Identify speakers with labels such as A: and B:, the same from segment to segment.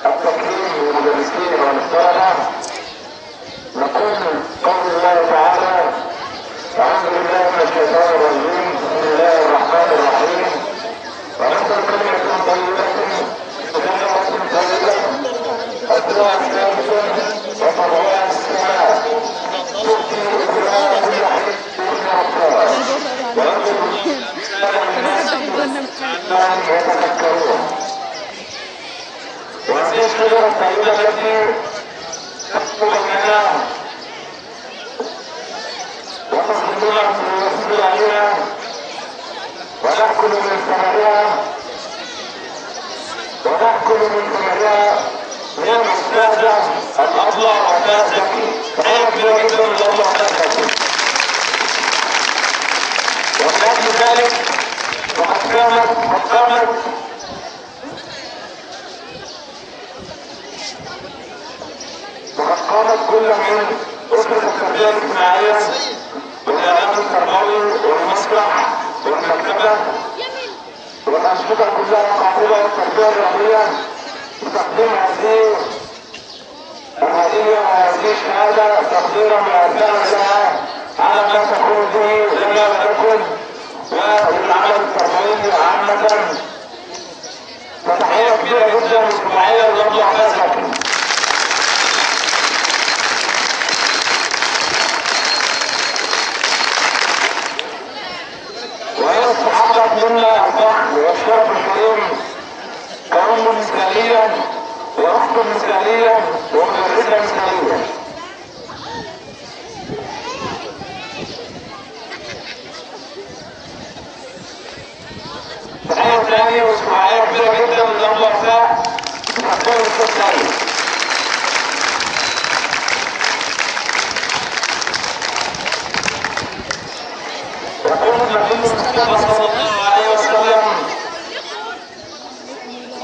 A: التكريم للمدرسين والطلبة نقول قول الله تعالى: أعوذ بالله من الشيطان الرجيم، بسم الله الرحمن الرحيم. ونصر كلمة طيبة بشجرة طيبة أصلها ثابت وفرعها في السماء تؤتي أكلها كل حين بإذن ربها وينزل الناس لعلهم يتفكرون. وهذه الشجرة الطيبة التي تحكم بيننا وتصدرنا ويصبر عليها ونأكل من ثمرها من الأستاذة الأبلة وفاء زكي. تحية كبيرة جدا للأبلة وفاء زكي. ومن أجل ذلك فقد قامت كل من أسرة التربية الاجتماعية والإعلام التربوي والمسرح والمكتبة والأنشطة كلها القاطبة والتربية الرياضية بتقديم هذه الهدية وهذه الشهادة تقديرا وإعلانا لها على ما تقوم به لنا ولكم وللعمل التربوي عامة. فتحية كبيرة جدا واجتماعية للأبلة وفاء زكي. ويستحقق منا الفخر والشرف الكريم كأم مثالية وأخت مثالية ومدرسة مثالية. تحية ثانية واجتماعية كبيرة جدا للأبلة وفاء تحكم السيد. يقول النبي المصطفى صلى الله عليه وسلم: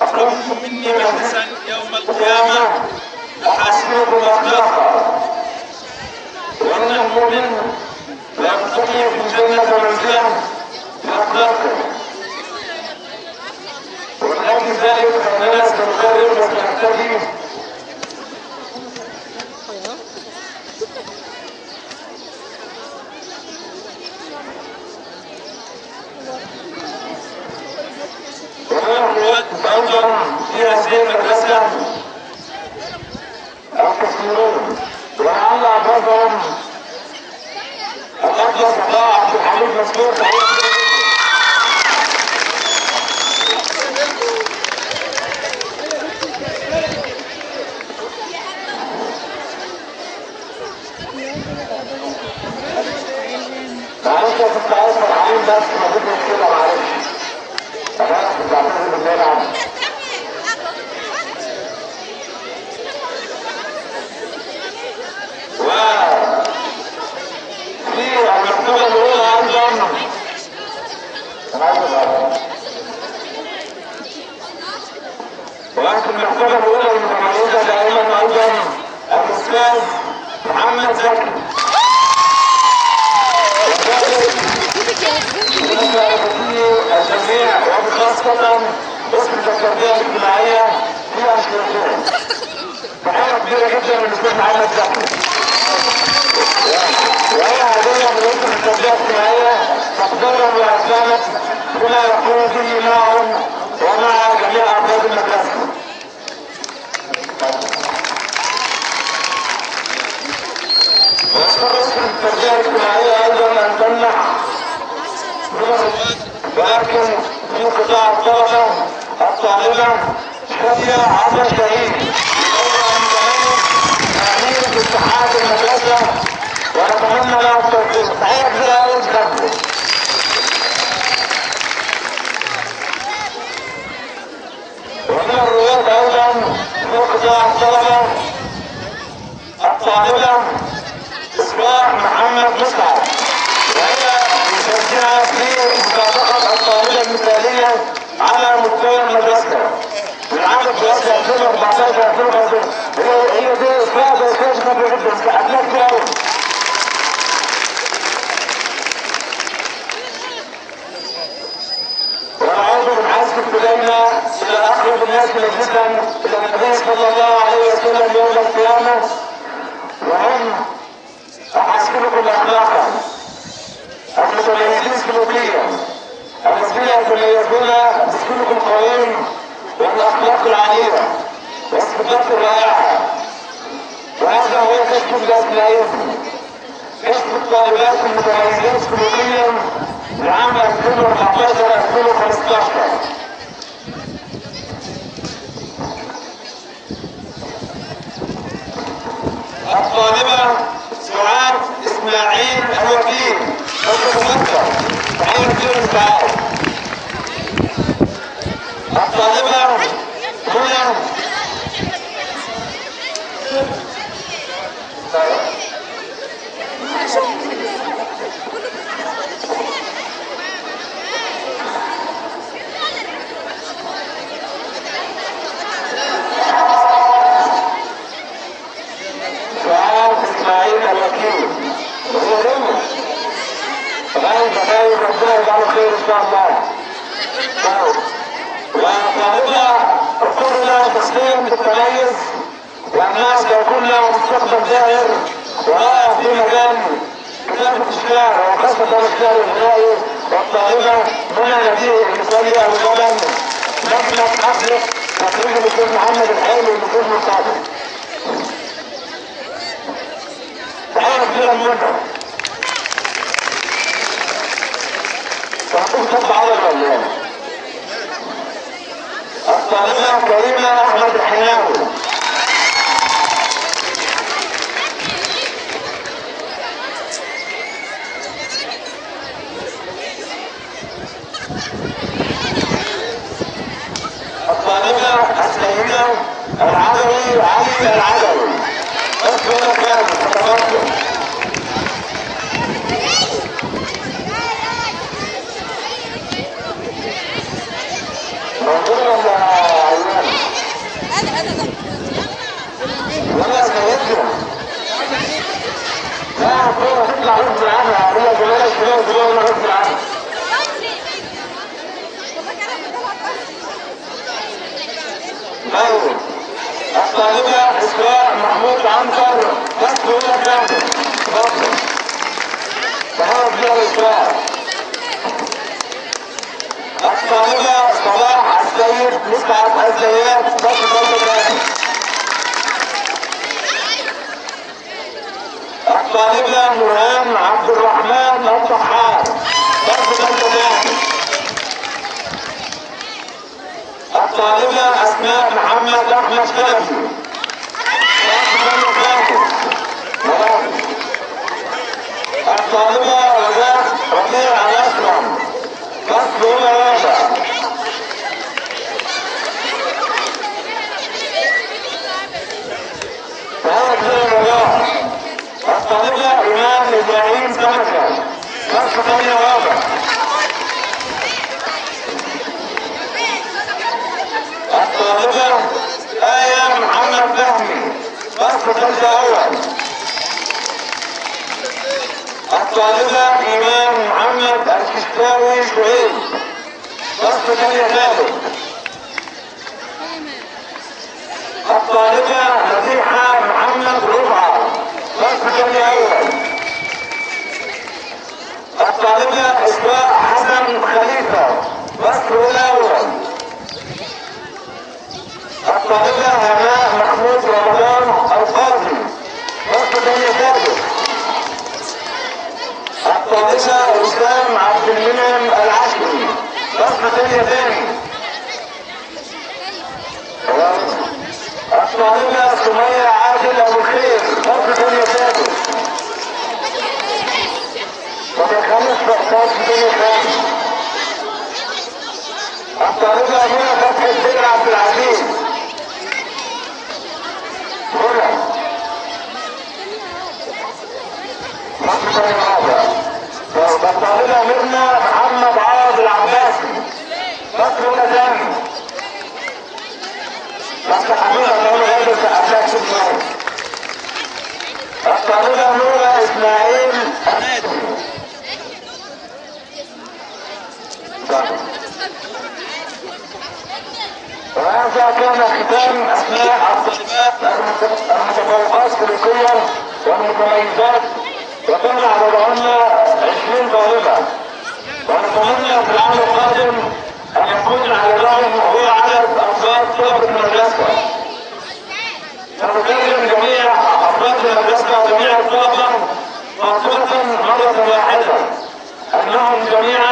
A: أقربكم مني مجلسا يوم القيامة أحاسبكم أخلاقا. وإن المؤمن لا يرتقي في الجنة منزلا بأخلاقه. ومن أجل ذلك فإننا سنقرر وسنهتدي أيضا في هذه المدرسة الكثيرون، ولعل بعضهم الأبلة صفاء عبد الحميد مسرور. معلش يا ست عايز فرحانين بس مفيش مشكلة، معلش أنا كنت بعتذر بالله عنه. وفي المكتبة الأولى أيضا وفي المكتبة الأولى المتميزة دائما أيضا الأستاذ محمد زكي. الجميع وبخاصة أسرة التربية الاجتماعية في أنشطتهم. تحية كبيرة جدا للأستاذ محمد زكي. وهي هدية من أسرة التربية الاجتماعية تقديرا وإحسانا بما يقوم به معهم ومع جميع أفراد المدرسة. ويسر أسرة التربية الاجتماعية أيضا أن تمنح ولكن في قطاع الطلبة الطالبة شادية عبد الشهيد أمير اتحاد المدرسة ونتمنى له التوفيق. تحية كبيرة أوي لكم. ومن الرواة أيضا في قطاع الطالبة إسراء محمد مسعد، وهي مشجعة في مسابقة الطالبة المثالية على مستوى المدرسة من عام الدراسة 2014-2015. هي دي إفادة وكاشفة جدا كأبناء كتير. وأنا عاوز من حسب بداينا إلى أقرب الناس جدا إلى النبي صلى صلى الله عليه وسلم يوم القيامة وهم أحسنكم أخلاقا المتميزين سلوكيا الذين يتميزون بسلوك القويم والأخلاق العالية والصفات الرائعة، وهذا هو كشف الأبنائهم كشف الطالبات المتميزين سلوكيا لعام 2014-2015. الطالبة سعاد إسماعيل الوكيل متذكر تعين الدين سعاد. الطالبة هنا ربنا يجعله خير ان شاء الله. وطالبة اذكر لها تسليم بالتميز والناس يكون لها مستقبل زاهر ورائع في مجال كتابة الشعر وخاصة الشعر الغنائي. والطالبة منى نبيه المثالية ابو جبل لجنة حفلة تخريج الاستاذ محمد الحلمي والاستاذ مصطفى. تحية كبيرة منكم. تعطوك طب عرض ولا ايه؟ الطالبة كريمة احمد الحناوي. الطالبة السيدة العدوي علي العدوي. بس هنا كام تتفضل. موجودة ولا عيان؟ ولا سيدنا؟ لا هتطلع تطلع غصب عنها، هي جمالة شوية وجمالة غصب عنها. طيب الطالبة إسراء محمود عنتر بس هنا كام؟ تفضل. تحاول فيها إسراء. الطالبة صلاح السيد مسعد الزيات بس برضه تاني. الطالبة نوران عبد الرحمن الضحاك بس برضه تاني. الطالبة أسماء محمد أحمد شرفي بس برضه تاني. الطالبة ربيع الأسلم بس هنا رابع. تعالى كده رابع. الطالبة إمام إبراهيم سمكة بس ثانية رابع. الطالبة آية محمد فهمي بس ثالثة أول. الطالبة إمام محمد الكشتاوي شعيب بس ثانية ثالث. الطالبة مديحة محمد ربعة بس ثانية أول. الطالبة إسراء حسن خليفة بس الأول. الطالبة هناء محمود رمضان القاضي بس ثانية ثالث. الطالبة اسلام عبد المنعم العشري بس ثانية ثاني. الطالبة سمية عادل ابو الخير بس ثانية ثالث. وبالخامس بس ثانية ثاني. الطالبة منى فتحي الدين عبد العزيز منى بس ثانية رابع. الطالبة ميرنا محمد عوض العباسي بس هنا ثاني. بس حبيبة لو انا غير سألتك شكرا. الطالبة نورة اسماعيل النادي وهذا كان ختام اسماء الطالبات المتفوقات سلوكيا والمتميزات، وكان عددهن 20 طالبه، ونتمنى في العام القادم ان يكون عددهم هو عدد افراد طلبه المدرسه. سنكلم جميع افراد المدرسه وجميع الطلبه خاصه مره واحده انهم جميعا